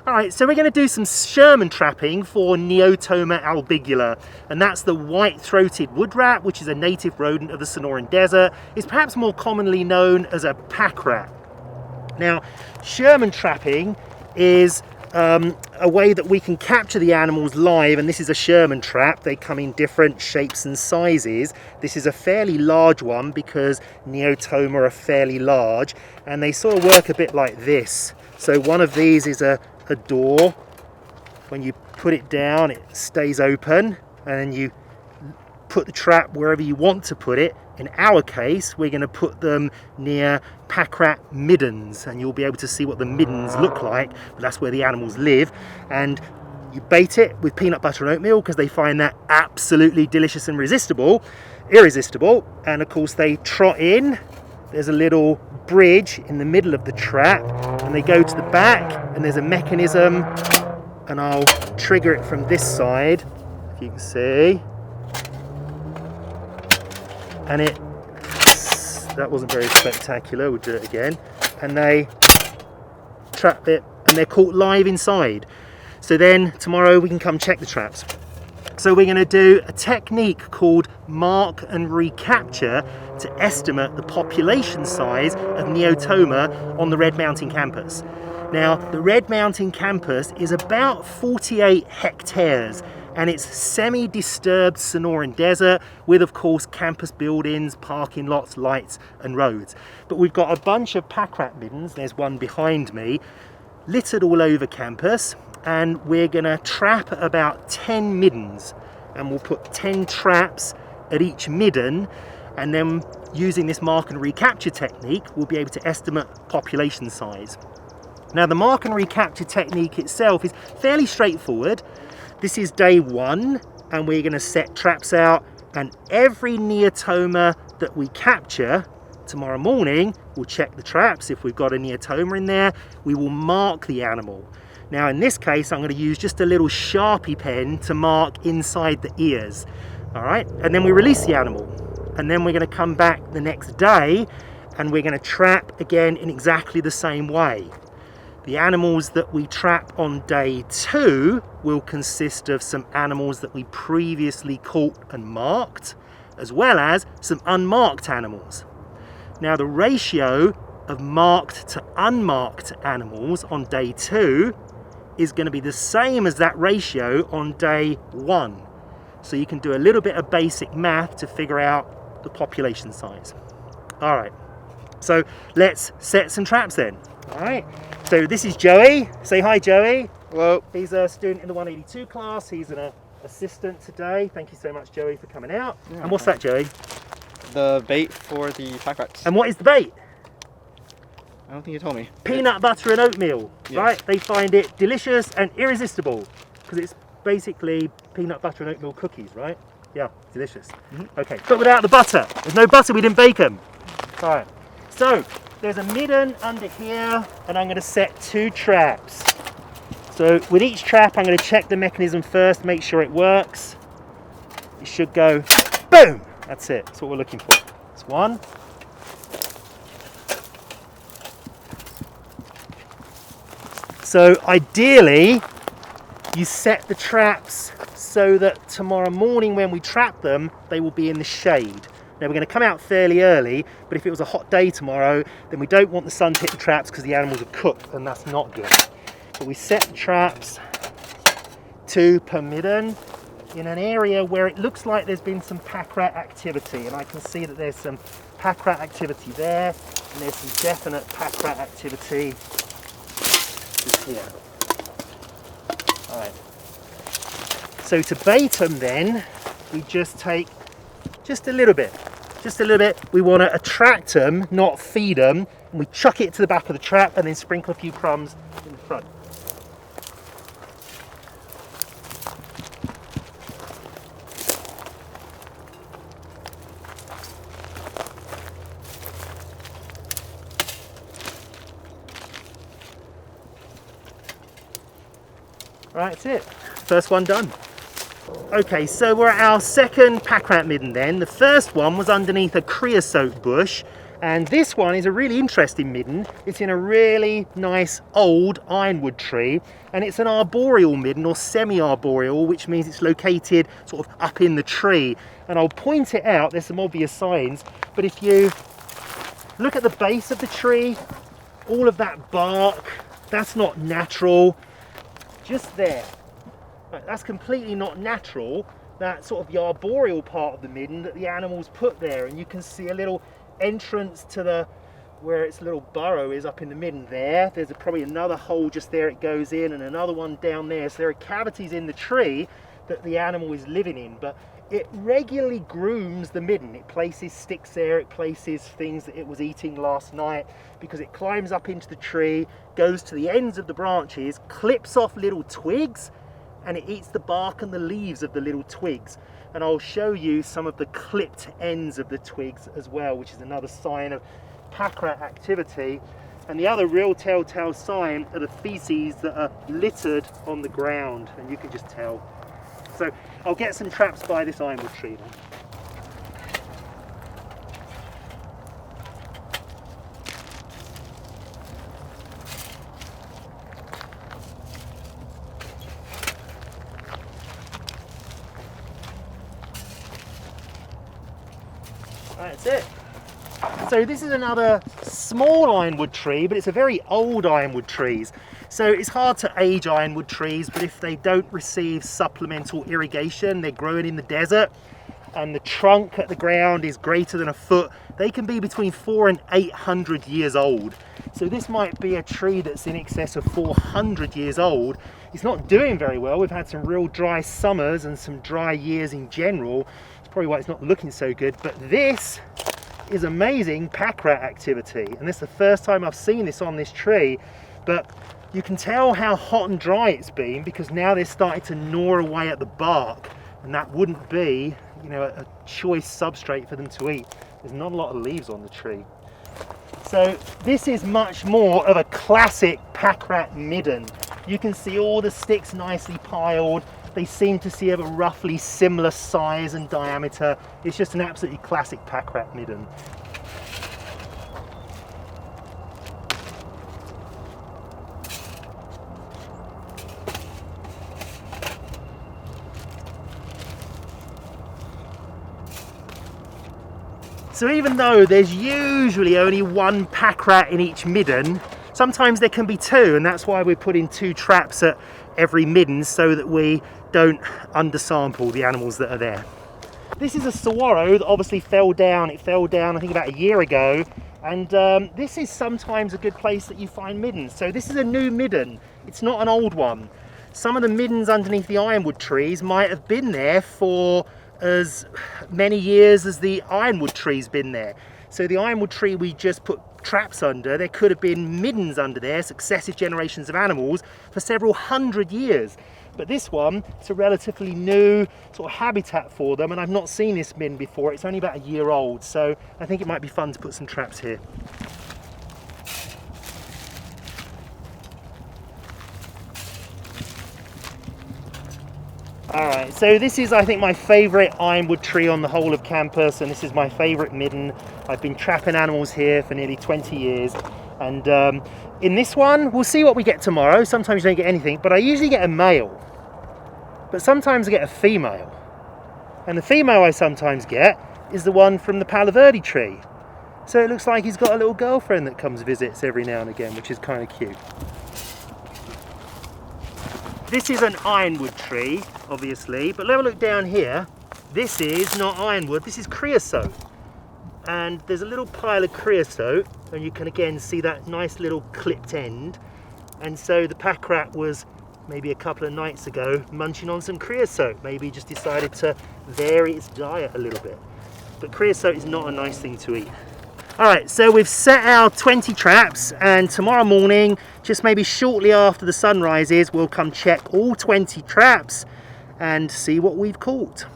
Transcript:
All right, so we're going to do some Sherman trapping for Neotoma albigula, and that's the white-throated wood rat, which is a native rodent of the Sonoran Desert. It's perhaps more commonly known as a pack rat. Now, Sherman trapping is a way that we can capture the animals live, and this is a Sherman trap. They come in different shapes and sizes. This is a fairly large one because Neotoma are fairly large, and they sort of work a bit like this. So one of these is a door. When you put it down, it stays open, and then you put the trap wherever you want to put it. In our case, we're going to put them near pack rat middens, and you'll be able to see what the middens look like, but that's where the animals live. And you bait it with peanut butter and oatmeal because they find that absolutely delicious and irresistible. And of course they trot in. There's a little bridge in the middle of the trap, and they go to the back, and there's a mechanism, and I'll trigger it from this side, if you can see. And that wasn't very spectacular, we'll do it again. And they trap it, and they're caught live inside. So then tomorrow we can come check the traps. So we're going to do a technique called mark and recapture to estimate the population size of Neotoma on the Red Mountain campus. Now, the Red Mountain campus is about 48 hectares, and it's semi-disturbed Sonoran Desert with, of course, campus buildings, parking lots, lights and roads. But we've got a bunch of pack rat middens, there's one behind me, littered all over campus, and we're going to trap about 10 middens, and we'll put 10 traps at each midden, and then using this mark and recapture technique we'll be able to estimate population size. Now, the mark and recapture technique itself is fairly straightforward. This is day one, and we're going to set traps out, and every Neotoma that we capture tomorrow morning, we'll check the traps. If we've got a Neotoma in there, we will mark the animal. Now in this case, I'm going to use just a little Sharpie pen to mark inside the ears. All right, and then we release the animal, and then we're going to come back the next day, and we're going to trap again in exactly the same way. The animals that we trap on day two will consist of some animals that we previously caught and marked, as well as some unmarked animals. Now, the ratio of marked to unmarked animals on day two is going to be the same as that ratio on day one. So you can do a little bit of basic math to figure out the population size. All right, so let's set some traps then. All right, so this is Joey. Say hi, Joey. Hello. He's a student in the 182 class. He's an assistant today. Thank you so much, Joey, for coming out. Yeah, and what's that, Joey? The bait for the pack rats. And what is the bait? I don't think you told me. Peanut butter and oatmeal, Yeah. right? They find it delicious and irresistible because it's basically peanut butter and oatmeal cookies, right? Yeah, delicious. Okay, but without the butter. There's no butter, we didn't bake them. All right, so there's a midden under here, and I'm going to set 2 traps. So with each trap, I'm going to check the mechanism first, make sure it works. It should go, boom! That's it, that's what we're looking for. That's one. So ideally, you set the traps so that tomorrow morning when we trap them, they will be in the shade. Now we're going to come out fairly early, but if it was a hot day tomorrow, then we don't want the sun to hit the traps because the animals are cooked, and that's not good. But we set the traps 2 per midden in an area where it looks like there's been some pack rat activity, and I can see that there's some pack rat activity there, and there's some definite pack rat activity just here. All right. So to bait them then, we just take just a little bit. We want to attract them, not feed them, and we chuck it to the back of the trap and then sprinkle a few crumbs in the front. Right, that's it. First one done. Okay, so we're at our second pack rat midden then. The first one was underneath a creosote bush, And this one is a really interesting midden. It's in a really nice old ironwood tree, and it's an arboreal midden or semi-arboreal, which means it's located sort of up in the tree. And I'll point it out, there's some obvious signs, but if you look at the base of the tree, all of that bark, that's not natural. Just there. Right, that's completely not natural. That sort of the arboreal part of the midden that the animals put there, and you can see a little entrance to the where its little burrow is up in the midden there. There's probably another hole just there it goes in, and another one down there. So there are cavities in the tree that the animal is living in, but it regularly grooms the midden. It places sticks there, it places things that it was eating last night, because it climbs up into the tree, goes to the ends of the branches, clips off little twigs, and it eats the bark and the leaves of the little twigs. And I'll show you some of the clipped ends of the twigs as well, which is another sign of pack rat activity. And the other real telltale sign are the feces that are littered on the ground, and you can just tell. So I'll get some traps by this ironwood tree then. That's it. So this is another small ironwood tree, but it's a very old ironwood trees. So it's hard to age ironwood trees, but if they don't receive supplemental irrigation, they're growing in the desert, and the trunk at the ground is greater than a foot, they can be between 400 and 800 years old. So this might be a tree that's in excess of 400 years old. It's not doing very well. We've had some real dry summers and some dry years in general. It's probably why it's not looking so good, but this is amazing pack rat activity, and this is the first time I've seen this on this tree. But you can tell how hot and dry it's been, because now they're starting to gnaw away at the bark, and that wouldn't be, you know, a choice substrate for them to eat. There's not a lot of leaves on the tree. So this is much more of a classic pack rat midden. You can see all the sticks nicely piled. They seem to see of a roughly similar size and diameter. It's just an absolutely classic pack rat midden. So even though there's usually only one pack rat in each midden, sometimes there can be two, and that's why we're putting 2 traps at every midden, so that we don't undersample the animals that are there. This is a saguaro that obviously fell down. It fell down I think about a year ago, and this is sometimes a good place that you find middens. So this is a new midden, it's not an old one. Some of the middens underneath the ironwood trees might have been there for as many years as the ironwood tree's been there. So the ironwood tree we just put traps under, there could have been middens under there, successive generations of animals, for several hundred years. But this one, it's a relatively new sort of habitat for them, and I've not seen this midden before. It's only about a year old, so I think it might be fun to put some traps here. Alright, so this is, I think, my favourite ironwood tree on the whole of campus, and this is my favourite midden. I've been trapping animals here for nearly 20 years, and in this one, we'll see what we get tomorrow. Sometimes you don't get anything, but I usually get a male. But sometimes I get a female. And the female I sometimes get is the one from the Palo Verde tree. So it looks like he's got a little girlfriend that comes visits every now and again, which is kind of cute. This is an ironwood tree, obviously, but let me look down here. This is not ironwood, this is creosote. And there's a little pile of creosote, and you can again see that nice little clipped end. And so the pack rat was maybe a couple of nights ago munching on some creosote. Maybe just decided to vary its diet a little bit. But creosote is not a nice thing to eat. Alright, so we've set our 20 traps, and tomorrow morning, just maybe shortly after the sun rises, we'll come check all 20 traps and see what we've caught.